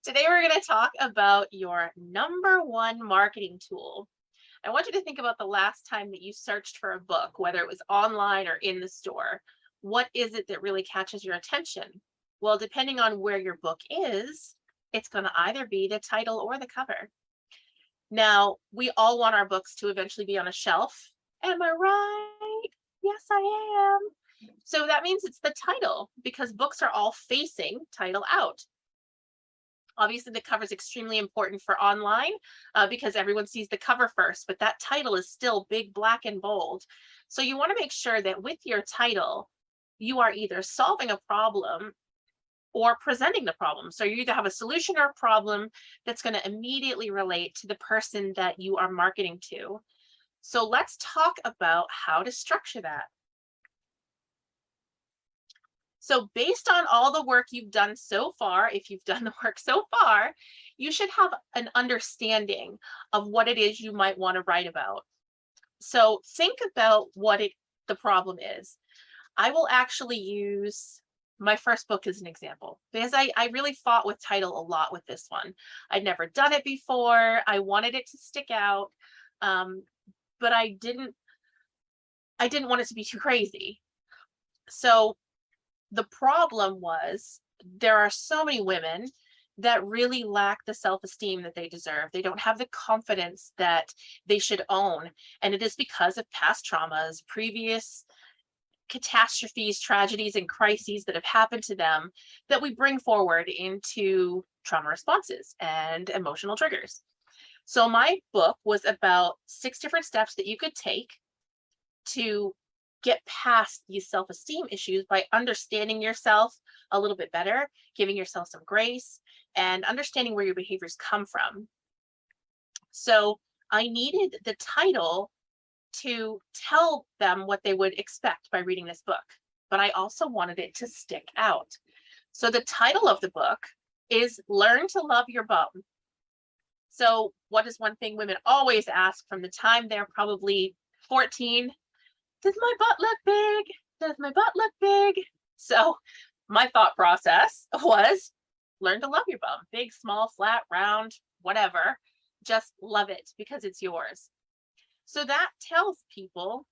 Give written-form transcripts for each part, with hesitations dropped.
Today we're going to talk about your number one marketing tool. I want you to think about the last time that you searched for a book, whether it was online or in the store. What is it that really catches your attention? Well, depending on where your book is, it's going to either be the title or the cover. Now, we all want our books to eventually be on a shelf. Am I right? Yes, I am. So that means it's the title because books are all facing title out. Obviously, the cover is extremely important for online because everyone sees the cover first, but that title is still big, black, and bold. So you want to make sure that with your title, you are either solving a problem or presenting the problem. So you either have a solution or a problem that's going to immediately relate to the person that you are marketing to. So let's talk about how to structure that. So based on all the work you've done so far, if you've done the work so far, you should have an understanding of what it is you might want to write about. So think about what the problem is. I will actually use my first book as an example because I really fought with title a lot with this one. I'd never done it before. I wanted it to stick out, but I didn't want it to be too crazy. So the problem was there are so many women that really lack the self-esteem that they deserve. They don't have the confidence that they should own. And it is because of past traumas, previous catastrophes, tragedies, and crises that have happened to them that we bring forward into trauma responses and emotional triggers. So my book was about 6 different steps that you could take to get past these self-esteem issues by understanding yourself a little bit better, giving yourself some grace, and understanding where your behaviors come from. So I needed the title to tell them what they would expect by reading this book, but I also wanted it to stick out. So the title of the book is Learn to Love Your Bum. So what is one thing women always ask from the time they're probably 14? Does my butt look big? Does my butt look big? So my thought process was learn to love your bum. Big, small, flat, round, whatever. Just love it because it's yours. So that tells people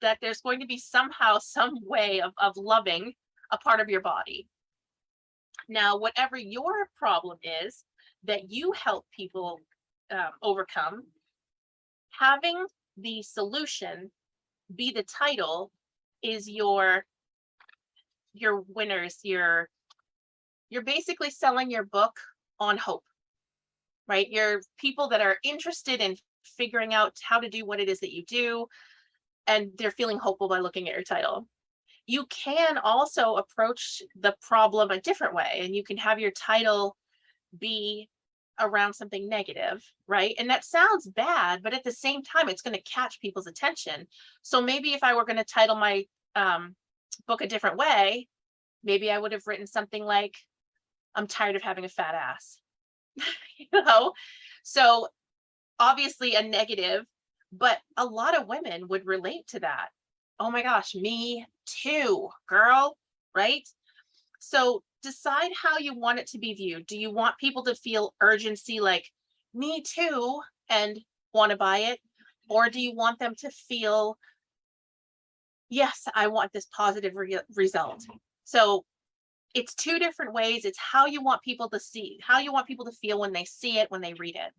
that there's going to be somehow some way of loving a part of your body. Now, whatever your problem is that you help people overcome, having the solution be the title is your winners. You're basically selling your book on hope, right? You're people that are interested in figuring out how to do what it is that you do, and they're feeling hopeful by looking at your title. You can also approach the problem a different way, and you can have your title be around something negative, right? And that sounds bad, but at the same time, it's going to catch people's attention. So maybe if I were going to title my book a different way, maybe I would have written something like, I'm tired of having a fat ass, you know? So obviously a negative, but a lot of women would relate to that. Oh my gosh, me too, girl, right? So decide how you want it to be viewed. Do you want people to feel urgency like me too and want to buy it? Or do you want them to feel, yes, I want this positive result? So it's 2 different ways. It's how you want people to see, how you want people to feel when they see it, when they read it.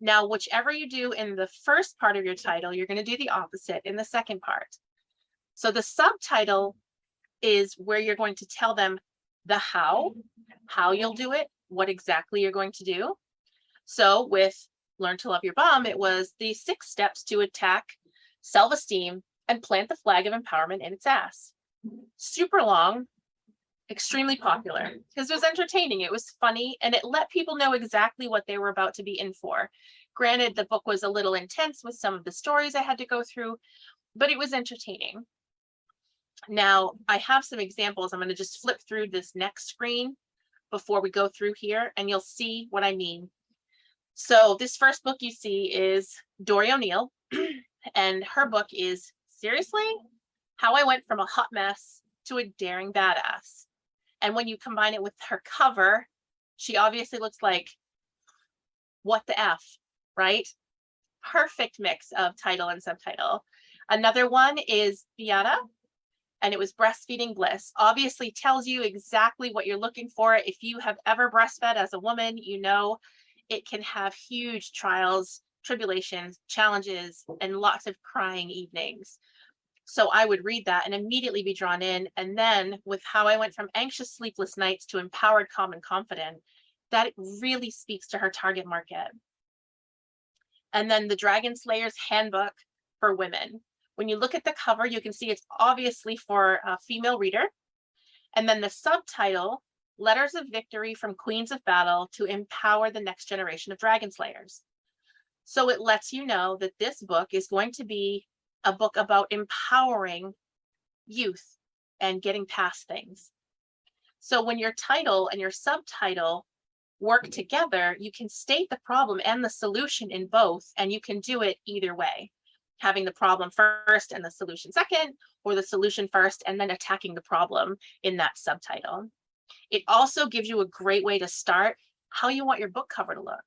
Now, whichever you do in the first part of your title, you're going to do the opposite in the second part. So the subtitle is where you're going to tell them the how you'll do it, what exactly you're going to do. So with Learn to Love Your Bum, it was the 6 steps to attack self-esteem and plant the flag of empowerment in its ass. Super long, extremely popular because it was entertaining, it was funny, and it let people know exactly what they were about to be in for. Granted, the book was a little intense with some of the stories I had to go through, but it was entertaining. Now, I have some examples. I'm going to just flip through this next screen before we go through here, and you'll see what I mean. So this first book you see is Dory O'Neill, and her book is Seriously, How I Went from a Hot Mess to a Daring Badass. And when you combine it with her cover, She obviously looks like, what the F, right? Perfect mix of title and subtitle. Another one is Beata, and it was Breastfeeding Bliss. Obviously tells you exactly what you're looking for. If you have ever breastfed as a woman, you know it can have huge trials, tribulations, challenges, and lots of crying evenings. So I would read that and immediately be drawn in. And then with how I went from anxious, sleepless nights to empowered, calm, and confident, that really speaks to her target market. And then the Dragon Slayer's Handbook for Women. When you look at the cover, you can see it's obviously for a female reader. And then the subtitle, Letters of Victory from Queens of Battle to Empower the Next Generation of Dragon Slayers. So it lets you know that this book is going to be a book about empowering youth and getting past things. So when your title and your subtitle work together, you can state the problem and the solution in both, and you can do it either way, having the problem first and the solution second, or the solution first and then attacking the problem in that subtitle. It also gives you a great way to start how you want your book cover to look,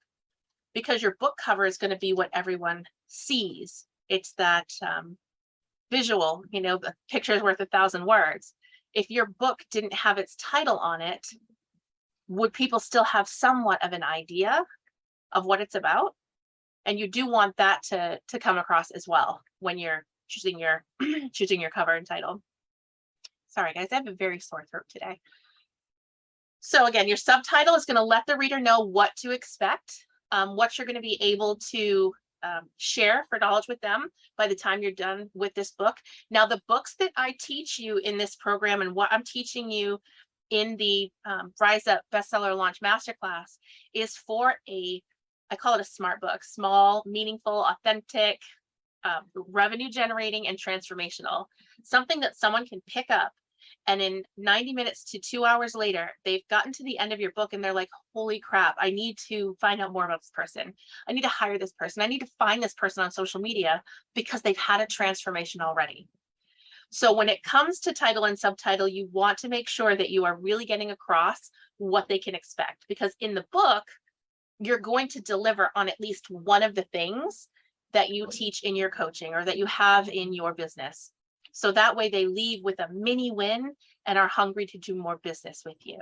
because your book cover is going to be what everyone sees. It's that visual, the picture is worth 1,000 words. If your book didn't have its title on it, would people still have somewhat of an idea of what it's about? And you do want that to come across as well when you're choosing your choosing your cover and title. Sorry guys, I have a very sore throat today. So again, your subtitle is going to let the reader know what to expect, what you're going to be able to share for knowledge with them by the time you're done with this book. Now, the books that I teach you in this program and what I'm teaching you in the Rise Up Bestseller Launch Masterclass is for I call it a SMART book: small, meaningful, authentic, revenue generating, and transformational. Something that someone can pick up, and in 90 minutes to 2 hours later, they've gotten to the end of your book and they're like, holy crap, I need to find out more about this person. I need to hire this person. I need to find this person on social media, because they've had a transformation already. So when it comes to title and subtitle, you want to make sure that you are really getting across what they can expect, because in the book, you're going to deliver on at least one of the things that you teach in your coaching or that you have in your business. So that way they leave with a mini win and are hungry to do more business with you.